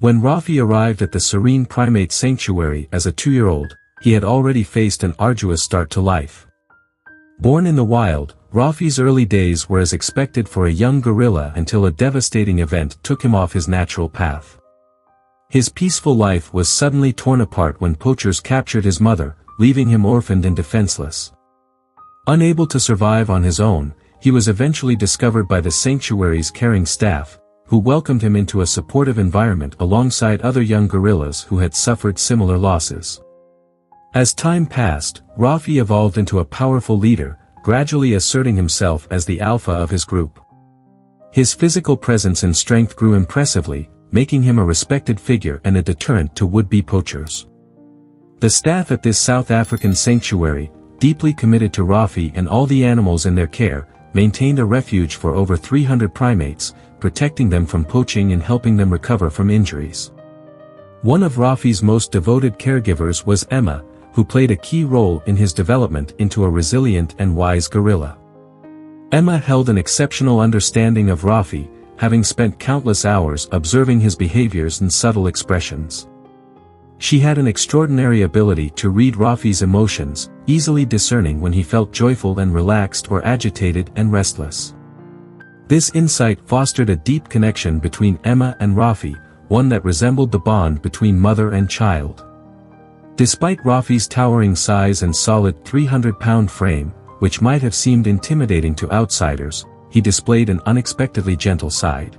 When Rafi arrived at the Serene Primate Sanctuary as a 2-year-old, he had already faced an arduous start to life. Born in the wild, Rafi's early days were as expected for a young gorilla until a devastating event took him off his natural path. His peaceful life was suddenly torn apart when poachers captured his mother, leaving him orphaned and defenseless. Unable to survive on his own, he was eventually discovered by the sanctuary's caring staff, who welcomed him into a supportive environment alongside other young gorillas who had suffered similar losses. As time passed, Rafi evolved into a powerful leader, gradually asserting himself as the alpha of his group. His physical presence and strength grew impressively, making him a respected figure and a deterrent to would-be poachers. The staff at this South African sanctuary, deeply committed to Rafi and all the animals in their care, maintained a refuge for over 300 primates, protecting them from poaching and helping them recover from injuries. One of Rafi's most devoted caregivers was Emma, who played a key role in his development into a resilient and wise gorilla. Emma held an exceptional understanding of Rafi, having spent countless hours observing his behaviors and subtle expressions. She had an extraordinary ability to read Rafi's emotions, easily discerning when he felt joyful and relaxed or agitated and restless. This insight fostered a deep connection between Emma and Rafi, one that resembled the bond between mother and child. Despite Rafi's towering size and solid 300-pound frame, which might have seemed intimidating to outsiders, he displayed an unexpectedly gentle side.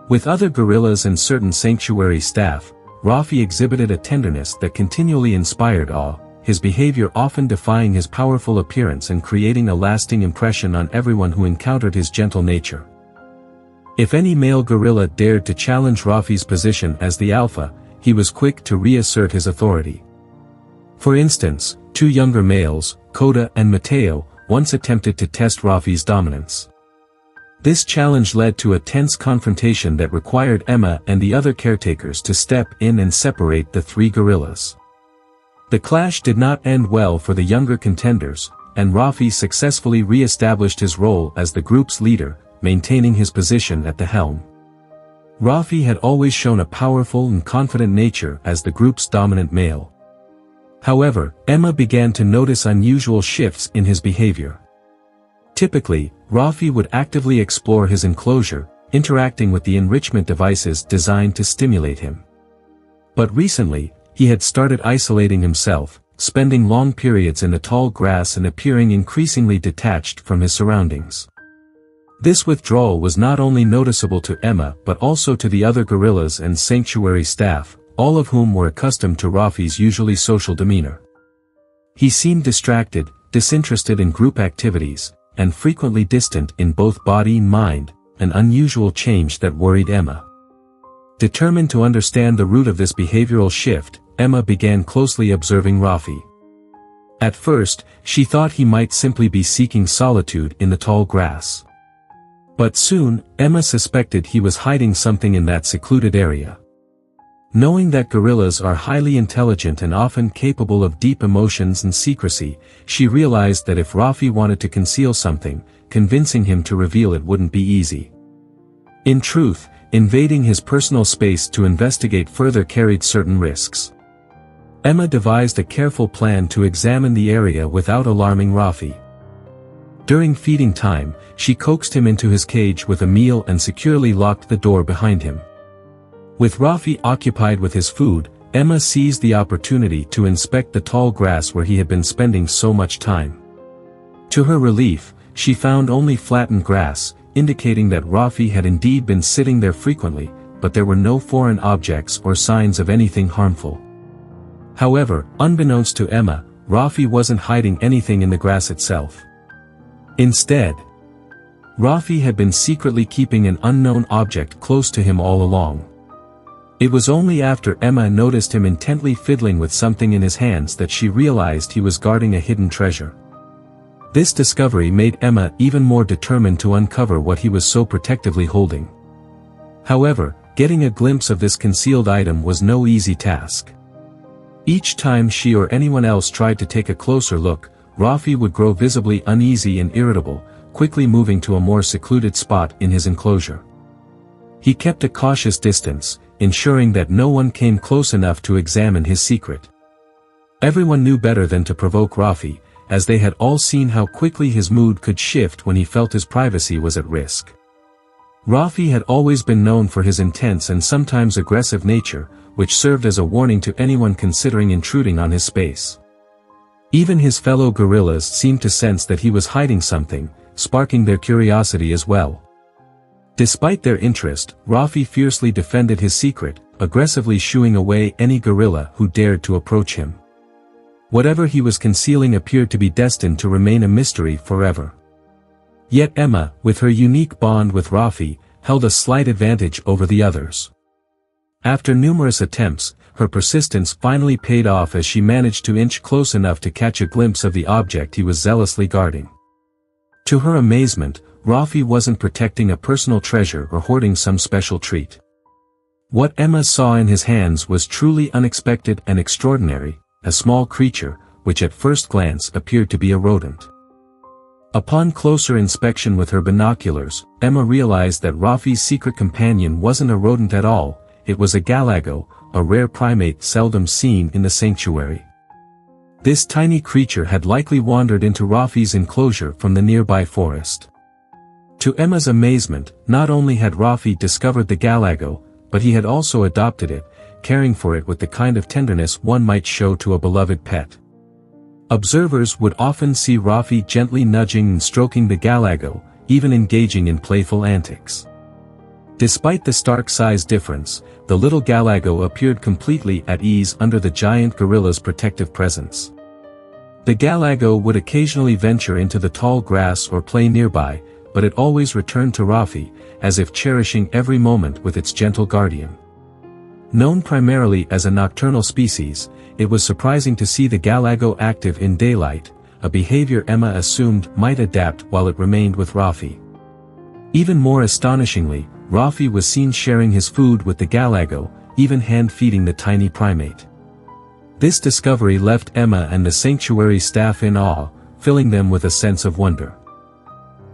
With other gorillas and certain sanctuary staff, Rafi exhibited a tenderness that continually inspired awe, his behavior often defying his powerful appearance and creating a lasting impression on everyone who encountered his gentle nature. If any male gorilla dared to challenge Rafi's position as the alpha, he was quick to reassert his authority. For instance, 2 younger males, Koda and Mateo, once attempted to test Rafi's dominance. This challenge led to a tense confrontation that required Emma and the other caretakers to step in and separate the 3 gorillas. The clash did not end well for the younger contenders, and Rafi successfully re-established his role as the group's leader, maintaining his position at the helm. Rafi had always shown a powerful and confident nature as the group's dominant male. However, Emma began to notice unusual shifts in his behavior. Typically, Rafi would actively explore his enclosure, interacting with the enrichment devices designed to stimulate him. But recently, he had started isolating himself, spending long periods in the tall grass and appearing increasingly detached from his surroundings. This withdrawal was not only noticeable to Emma but also to the other gorillas and sanctuary staff, all of whom were accustomed to Rafi's usually social demeanor. He seemed distracted, disinterested in group activities, and frequently distant in both body and mind, an unusual change that worried Emma. Determined to understand the root of this behavioral shift, Emma began closely observing Rafi. At first, she thought he might simply be seeking solitude in the tall grass. But soon, Emma suspected he was hiding something in that secluded area. Knowing that gorillas are highly intelligent and often capable of deep emotions and secrecy, she realized that if Rafi wanted to conceal something, convincing him to reveal it wouldn't be easy. In truth, invading his personal space to investigate further carried certain risks. Emma devised a careful plan to examine the area without alarming Rafi. During feeding time, she coaxed him into his cage with a meal and securely locked the door behind him. With Rafi occupied with his food, Emma seized the opportunity to inspect the tall grass where he had been spending so much time. To her relief, she found only flattened grass, indicating that Rafi had indeed been sitting there frequently, but there were no foreign objects or signs of anything harmful. However, unbeknownst to Emma, Rafi wasn't hiding anything in the grass itself. Instead, Rafi had been secretly keeping an unknown object close to him all along. It was only after Emma noticed him intently fiddling with something in his hands that she realized he was guarding a hidden treasure. This discovery made Emma even more determined to uncover what he was so protectively holding. However, getting a glimpse of this concealed item was no easy task. Each time she or anyone else tried to take a closer look, Rafi would grow visibly uneasy and irritable, quickly moving to a more secluded spot in his enclosure. He kept a cautious distance, ensuring that no one came close enough to examine his secret. Everyone knew better than to provoke Rafi, as they had all seen how quickly his mood could shift when he felt his privacy was at risk. Rafi had always been known for his intense and sometimes aggressive nature, which served as a warning to anyone considering intruding on his space. Even his fellow gorillas seemed to sense that he was hiding something, sparking their curiosity as well. Despite their interest, Rafi fiercely defended his secret, aggressively shooing away any gorilla who dared to approach him. Whatever he was concealing appeared to be destined to remain a mystery forever. Yet Emma, with her unique bond with Rafi, held a slight advantage over the others. After numerous attempts, her persistence finally paid off as she managed to inch close enough to catch a glimpse of the object he was zealously guarding. To her amazement, Rafi wasn't protecting a personal treasure or hoarding some special treat. What Emma saw in his hands was truly unexpected and extraordinary, a small creature, which at first glance appeared to be a rodent. Upon closer inspection with her binoculars, Emma realized that Rafi's secret companion wasn't a rodent at all, it was a galago, a rare primate seldom seen in the sanctuary. This tiny creature had likely wandered into Rafi's enclosure from the nearby forest. To Emma's amazement, not only had Rafi discovered the galago, but he had also adopted it, caring for it with the kind of tenderness one might show to a beloved pet. Observers would often see Rafi gently nudging and stroking the galago, even engaging in playful antics. Despite the stark size difference, the little galago appeared completely at ease under the giant gorilla's protective presence. The galago would occasionally venture into the tall grass or play nearby, but it always returned to Rafi, as if cherishing every moment with its gentle guardian. Known primarily as a nocturnal species, it was surprising to see the galago active in daylight, a behavior Emma assumed might adapt while it remained with Rafi. Even more astonishingly, Rafi was seen sharing his food with the galago, even hand-feeding the tiny primate. This discovery left Emma and the sanctuary staff in awe, filling them with a sense of wonder.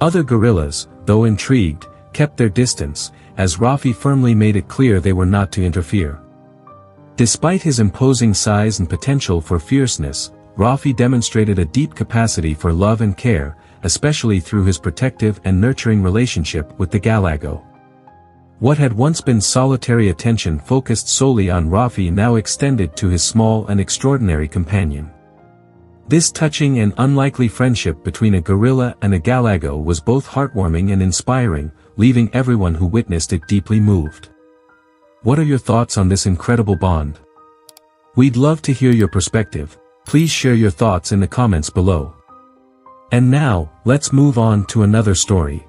Other gorillas, though intrigued, kept their distance, as Rafi firmly made it clear they were not to interfere. Despite his imposing size and potential for fierceness, Rafi demonstrated a deep capacity for love and care, especially through his protective and nurturing relationship with the galago. What had once been solitary attention focused solely on Rafi now extended to his small and extraordinary companion. This touching and unlikely friendship between a gorilla and a galago was both heartwarming and inspiring, leaving everyone who witnessed it deeply moved. What are your thoughts on this incredible bond? We'd love to hear your perspective. Please share your thoughts in the comments below. And now, let's move on to another story.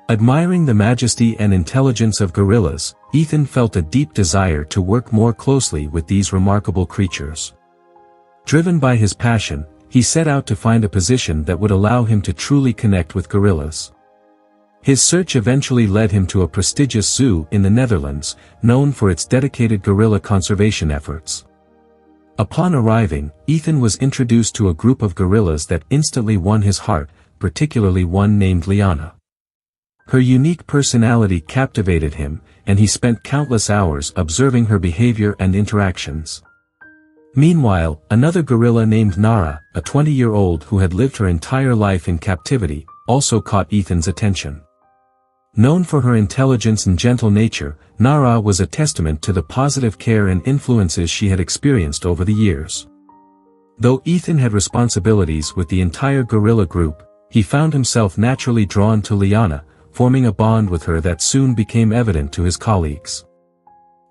Admiring the majesty and intelligence of gorillas, Ethan felt a deep desire to work more closely with these remarkable creatures. Driven by his passion, he set out to find a position that would allow him to truly connect with gorillas. His search eventually led him to a prestigious zoo in the Netherlands, known for its dedicated gorilla conservation efforts. Upon arriving, Ethan was introduced to a group of gorillas that instantly won his heart, particularly one named Liana. Her unique personality captivated him, and he spent countless hours observing her behavior and interactions. Meanwhile, another gorilla named Nara, a 20-year-old who had lived her entire life in captivity, also caught Ethan's attention. Known for her intelligence and gentle nature, Nara was a testament to the positive care and influences she had experienced over the years. Though Ethan had responsibilities with the entire gorilla group, he found himself naturally drawn to Liana, forming a bond with her that soon became evident to his colleagues.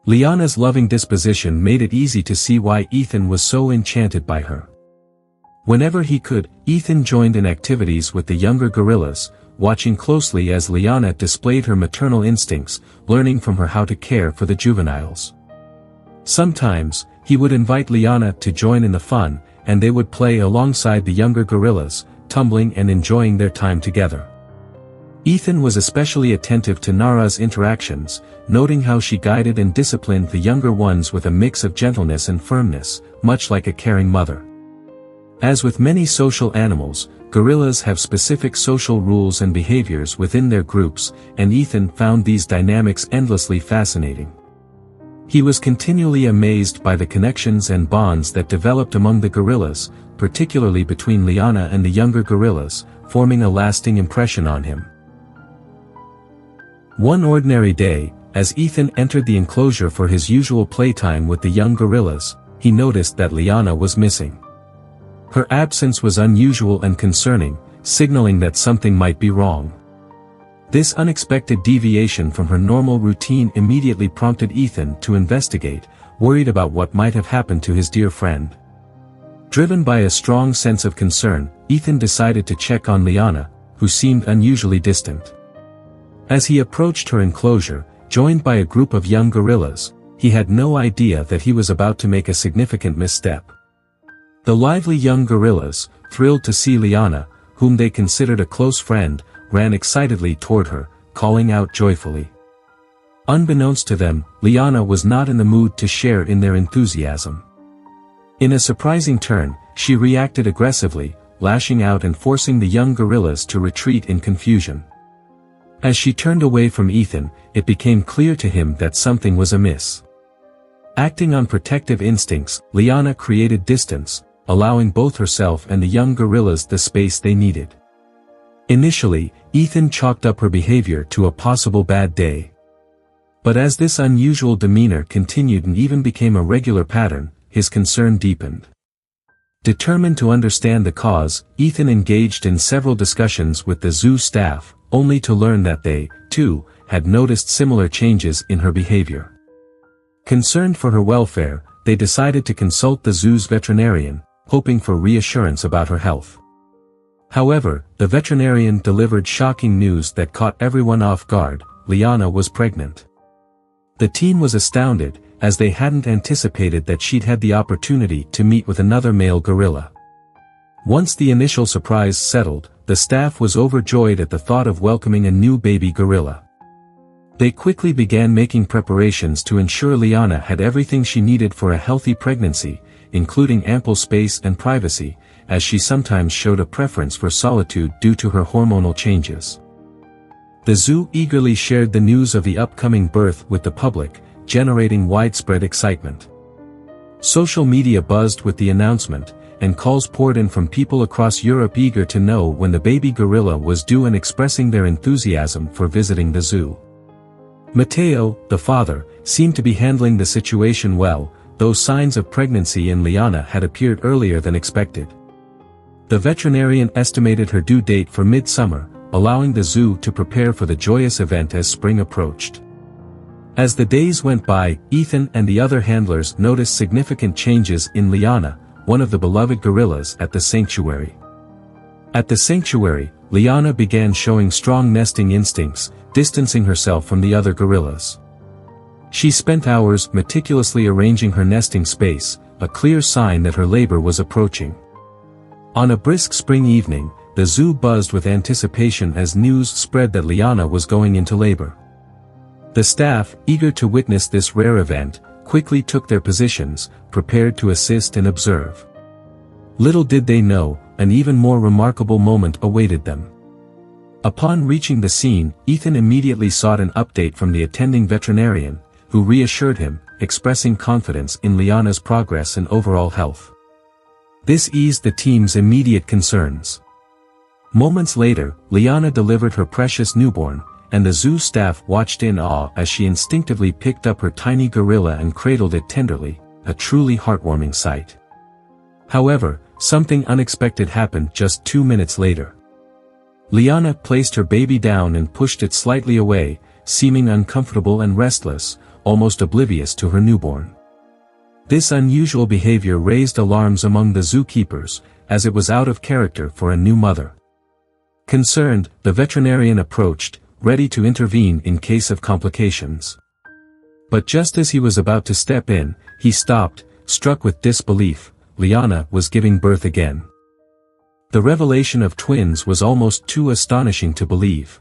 Liana's loving disposition made it easy to see why Ethan was so enchanted by her. Whenever he could, Ethan joined in activities with the younger gorillas, watching closely as Liana displayed her maternal instincts, learning from her how to care for the juveniles. Sometimes, he would invite Liana to join in the fun, and they would play alongside the younger gorillas, tumbling and enjoying their time together. Ethan was especially attentive to Nara's interactions, noting how she guided and disciplined the younger ones with a mix of gentleness and firmness, much like a caring mother. As with many social animals, gorillas have specific social rules and behaviors within their groups, and Ethan found these dynamics endlessly fascinating. He was continually amazed by the connections and bonds that developed among the gorillas, particularly between Liana and the younger gorillas, forming a lasting impression on him. One ordinary day, as Ethan entered the enclosure for his usual playtime with the young gorillas, he noticed that Liana was missing. Her absence was unusual and concerning, signaling that something might be wrong. This unexpected deviation from her normal routine immediately prompted Ethan to investigate, worried about what might have happened to his dear friend. Driven by a strong sense of concern, Ethan decided to check on Liana, who seemed unusually distant. As he approached her enclosure, joined by a group of young gorillas, he had no idea that he was about to make a significant misstep. The lively young gorillas, thrilled to see Liana, whom they considered a close friend, ran excitedly toward her, calling out joyfully. Unbeknownst to them, Liana was not in the mood to share in their enthusiasm. In a surprising turn, she reacted aggressively, lashing out and forcing the young gorillas to retreat in confusion. As she turned away from Ethan, it became clear to him that something was amiss. Acting on protective instincts, Liana created distance, allowing both herself and the young gorillas the space they needed. Initially, Ethan chalked up her behavior to a possible bad day. But as this unusual demeanor continued and even became a regular pattern, his concern deepened. Determined to understand the cause, Ethan engaged in several discussions with the zoo staff, only to learn that they, too, had noticed similar changes in her behavior. Concerned for her welfare, they decided to consult the zoo's veterinarian, hoping for reassurance about her health. However, the veterinarian delivered shocking news that caught everyone off guard: Liana was pregnant. The team was astounded, as they hadn't anticipated that she'd had the opportunity to meet with another male gorilla. Once the initial surprise settled, the staff was overjoyed at the thought of welcoming a new baby gorilla. They quickly began making preparations to ensure Liana had everything she needed for a healthy pregnancy, including ample space and privacy, as she sometimes showed a preference for solitude due to her hormonal changes. The zoo eagerly shared the news of the upcoming birth with the public, generating widespread excitement. Social media buzzed with the announcement, and calls poured in from people across Europe eager to know when the baby gorilla was due and expressing their enthusiasm for visiting the zoo. Matteo, the father, seemed to be handling the situation well, though signs of pregnancy in Liana had appeared earlier than expected. The veterinarian estimated her due date for midsummer, allowing the zoo to prepare for the joyous event as spring approached. As the days went by, Ethan and the other handlers noticed significant changes in Liana, one of the beloved gorillas at the sanctuary. At the sanctuary, Liana began showing strong nesting instincts, distancing herself from the other gorillas. She spent hours meticulously arranging her nesting space, a clear sign that her labor was approaching. On a brisk spring evening, the zoo buzzed with anticipation as news spread that Liana was going into labor. The staff, eager to witness this rare event, quickly took their positions, prepared to assist and observe. Little did they know, an even more remarkable moment awaited them. Upon reaching the scene, Ethan immediately sought an update from the attending veterinarian, who reassured him, expressing confidence in Liana's progress and overall health. This eased the team's immediate concerns. Moments later, Liana delivered her precious newborn, and the zoo staff watched in awe as she instinctively picked up her tiny gorilla and cradled it tenderly, a truly heartwarming sight. However, something unexpected happened just 2 minutes later. Liana placed her baby down and pushed it slightly away, seeming uncomfortable and restless, almost oblivious to her newborn. This unusual behavior raised alarms among the zookeepers, as it was out of character for a new mother. Concerned, the veterinarian approached, ready to intervene in case of complications. But just as he was about to step in, he stopped, struck with disbelief: Liana was giving birth again. The revelation of twins was almost too astonishing to believe.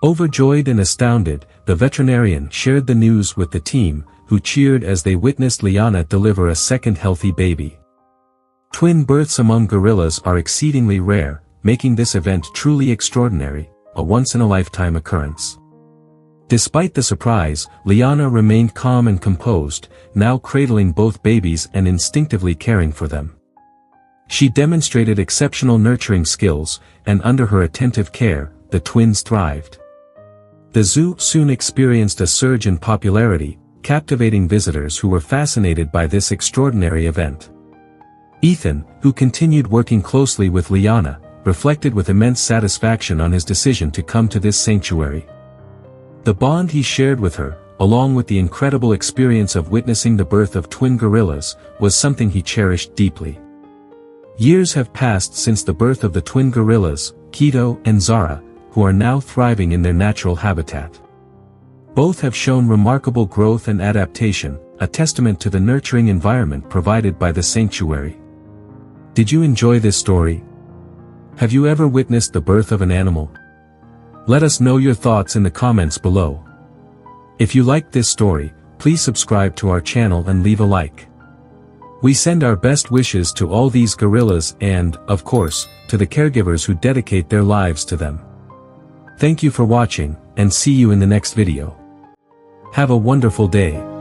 Overjoyed and astounded, the veterinarian shared the news with the team, who cheered as they witnessed Liana deliver a second healthy baby. Twin births among gorillas are exceedingly rare, making this event truly extraordinary, a once-in-a-lifetime occurrence. Despite the surprise, Liana remained calm and composed, now cradling both babies and instinctively caring for them. She demonstrated exceptional nurturing skills, and under her attentive care, the twins thrived. The zoo soon experienced a surge in popularity, captivating visitors who were fascinated by this extraordinary event. Ethan, who continued working closely with Liana, reflected with immense satisfaction on his decision to come to this sanctuary. The bond he shared with her, along with the incredible experience of witnessing the birth of twin gorillas, was something he cherished deeply. Years have passed since the birth of the twin gorillas, Keto and Zara, who are now thriving in their natural habitat. Both have shown remarkable growth and adaptation, a testament to the nurturing environment provided by the sanctuary. Did you enjoy this story? Have you ever witnessed the birth of an animal? Let us know your thoughts in the comments below. If you liked this story, please subscribe to our channel and leave a like. We send our best wishes to all these gorillas and, of course, to the caregivers who dedicate their lives to them. Thank you for watching, and see you in the next video. Have a wonderful day.